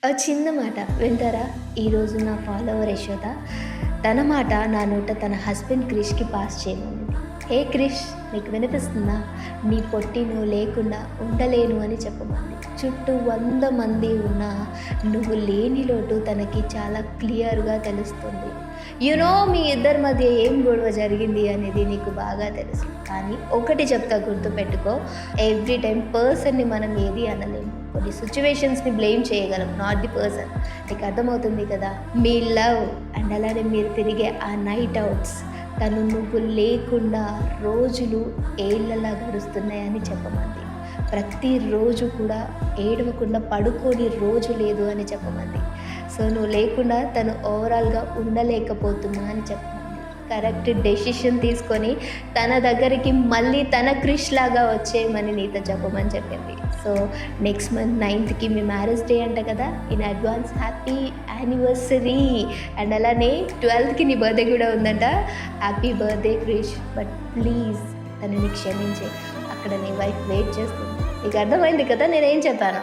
చిన్న మాట వింటారా? ఈరోజు నా ఫాలోవర్ యశోద తన మాట నా నోట తన హస్బెండ్ క్రిష్‌కి పాస్ చేయమనింది. "హే క్రిష్, నీకు వినిపిస్తుందా? నీ పొట్టి నువ్వు లేకుండా ఉండలేను" అని చెప్పమంది. చుట్టూ 100 మంది ఉన్నా నువ్వు లేని లోటు తనకి చాలా క్లియర్‌గా తెలుస్తుంది. మీ ఇద్దరి మధ్య ఏం గొడవ జరిగింది అనేది నీకు బాగా తెలుసు. కానీ ఒకటి చెప్తా, గుర్తుపెట్టుకో, ఎవ్రీ టైం పర్సన్‌ని మనం ఏది అనలేము. కొన్ని సిచ్యువేషన్స్‌ని బ్లేమ్ చేయగలం, నాట్ ది పర్సన్. నీకు అర్థమవుతుంది కదా? మీ లవ్ అండ్ అలానే మీరు తిరిగే ఆ నైట్ అవుట్స్, తను నువ్వు లేకుండా రోజులు ఏళ్ళలా గడుస్తున్నాయని చెప్పమంది. ప్రతిరోజు కూడా ఏడవకుండా పడుకోని రోజు లేదు అని చెప్పమంది. సో నువ్వు లేకుండా తను ఓవరాల్గా ఉండలేకపోతున్నా అని చెప్పమంది. కరెక్ట్ డెసిషన్ తీసుకొని తన దగ్గరికి మళ్ళీ తన క్రిష్ లాగా వచ్చేయమని నీతో చెప్పమని చెప్పింది. సో నెక్స్ట్ మంత్ 9th మీ మ్యారేజ్ డే అంట కదా, in advance happy anniversary. And అలానే 12th నీ బర్త్డే కూడా ఉందంట. Happy birthday Krish. But please తనని క్షమించే, అక్కడ నీ వైఫ్ వెయిట్ చేస్తుంది. నీకు అర్థమైంది కదా నేనేం చెప్పాను?